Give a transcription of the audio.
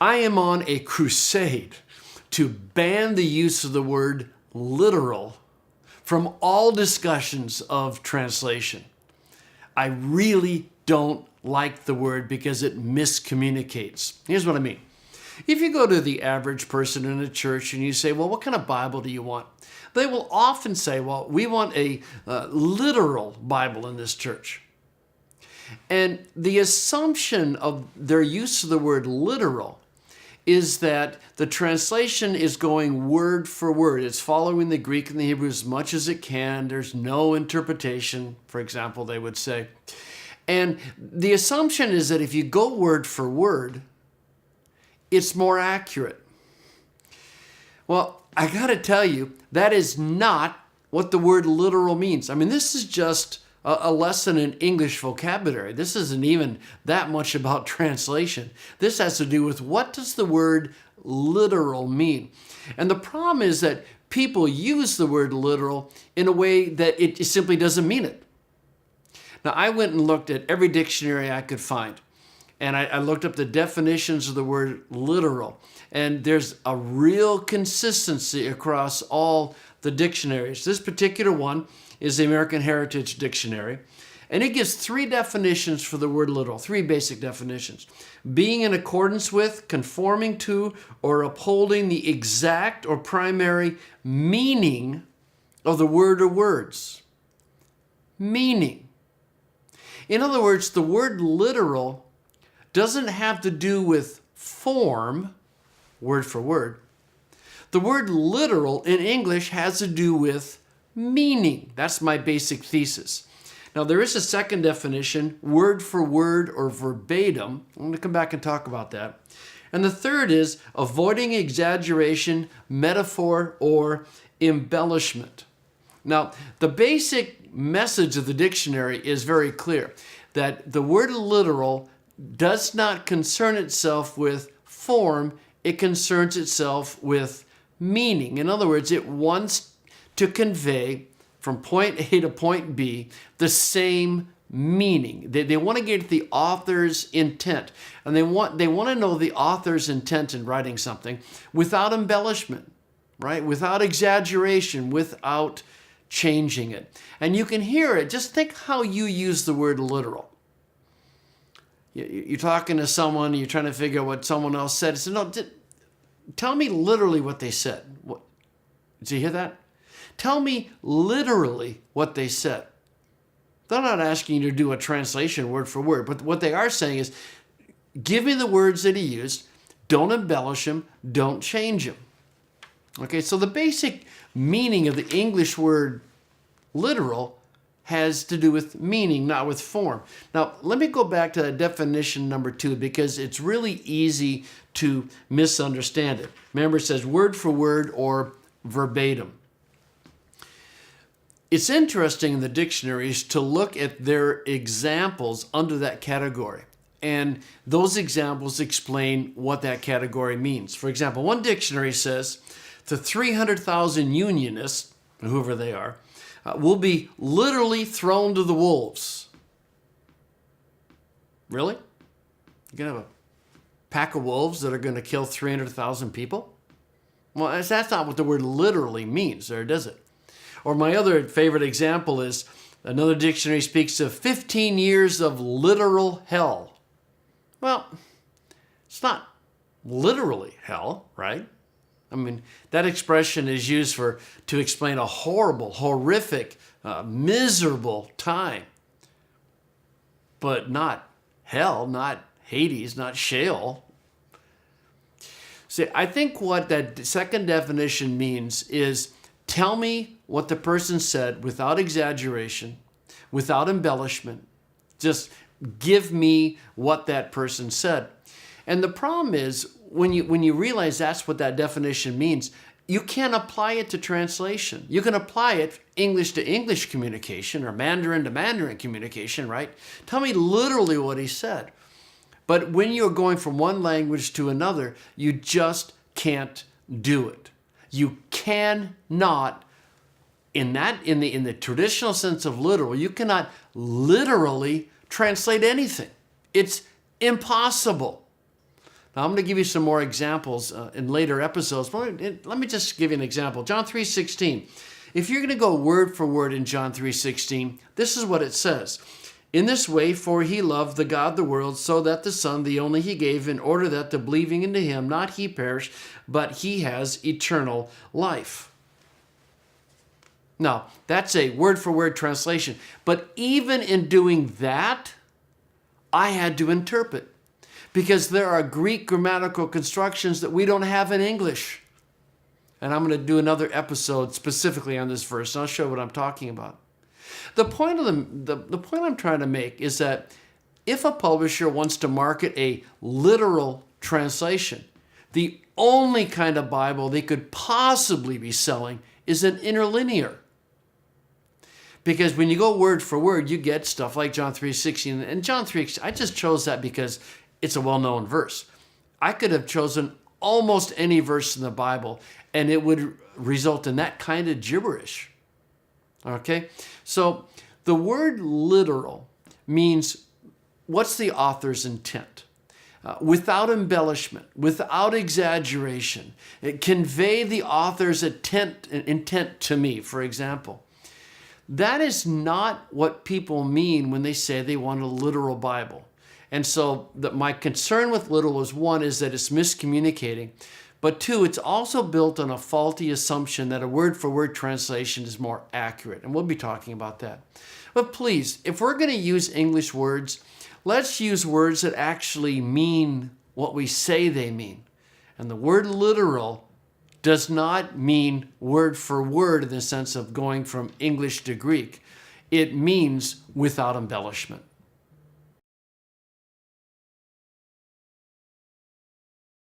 I am on a crusade to ban the use of the word literal from all discussions of translation. I really don't like the word because it miscommunicates. Here's what I mean. If you go to the average person in a church and you say, well, what kind of Bible do you want? They will often say, well, we want a literal Bible in this church. And the assumption of their use of the word literal is that the translation is going word for word. It's following the Greek and the Hebrew as much as it can. There's no interpretation, for example, they would say. And the assumption is that if you go word for word, it's more accurate. Well, I got to tell you, that is not what the word literal means. I mean, this is just a lesson in English vocabulary. This isn't even that much about translation. This has to do with what does the word literal mean? And the problem is that people use the word literal in a way that it simply doesn't mean it. Now, I went and looked at every dictionary I could find. And I looked up the definitions of the word literal. And there's a real consistency across all the dictionaries. This particular one is the American Heritage Dictionary. And it gives 3 definitions for the word literal, 3 basic definitions. Being in accordance with, conforming to, or upholding the exact or primary meaning of the word or words. Meaning. In other words, the word literal doesn't have to do with form, word for word. The word literal in English has to do with meaning. That's my basic thesis. Now, there is a second definition, word for word or verbatim. I'm going to come back and talk about that. And the third is avoiding exaggeration, metaphor, or embellishment. Now, the basic message of the dictionary is very clear, that the word literal does not concern itself with form, it concerns itself with meaning. In other words, it wants to convey from point A to point B the same meaning. They want to get the author's intent, and they want to know the author's intent in writing something without embellishment, right? Without exaggeration, without changing it. And you can hear it. Just think how you use the word literal. You're talking to someone, you're trying to figure out what someone else said. So no, tell me literally what they said. Did you hear that? Tell me literally what they said. They're not asking you to do a translation word for word, but what they are saying is, give me the words that he used, don't embellish them, don't change them. Okay, so the basic meaning of the English word literal has to do with meaning, not with form. Now, let me go back to definition number 2 because it's really easy to misunderstand it. Remember, it says word for word or verbatim. It's interesting in the dictionaries to look at their examples under that category. And those examples explain what that category means. For example, one dictionary says the 300,000 Unionists, whoever they are, will be literally thrown to the wolves. Really? You're going to have a pack of wolves that are going to kill 300,000 people? Well, that's not what the word literally means there, does it? Or my other favorite example is another dictionary speaks of 15 years of literal hell. Well, it's not literally hell, right? I mean, that expression is used to explain a horrible, horrific, miserable time. But not hell, not Hades, not Sheol. See, I think what that second definition means is tell me what the person said without exaggeration, without embellishment. Just give me what that person said. And the problem is, when you realize that's what that definition means, you can't apply it to translation. You can apply it English to English communication or Mandarin to Mandarin communication, right? Tell me literally what he said. But when you're going from one language to another, you just can't do it. You cannot, in the traditional sense of literal, you cannot literally translate anything. It's impossible. Now, I'm going to give you some more examples in later episodes, but let me just give you an example. John 3:16. If you're going to go word for word in John 3:16, this is what it says. In this way, for he loved the God of the world, so that the Son, the only he gave, in order that the believing into him, not he perish, but he has eternal life. Now, that's a word for word translation. But even in doing that, I had to interpret, because there are Greek grammatical constructions that we don't have in English. And I'm going to do another episode specifically on this verse, and I'll show you what I'm talking about. The point I'm trying to make is that if a publisher wants to market a literal translation, the only kind of Bible they could possibly be selling is an interlinear. Because when you go word for word, you get stuff like John 3:16. And John 3, I just chose that because it's a well-known verse. I could have chosen almost any verse in the Bible, and it would result in that kind of gibberish. Okay? So the word literal means what's the author's intent? Without embellishment, without exaggeration. Convey the author's intent to me, for example. That is not what people mean when they say they want a literal Bible. And so my concern with literal is, one, is that it's miscommunicating. But two, it's also built on a faulty assumption that a word-for-word translation is more accurate. And we'll be talking about that. But please, if we're going to use English words, let's use words that actually mean what we say they mean. And the word literal does not mean word for word in the sense of going from English to Greek. It means without embellishment.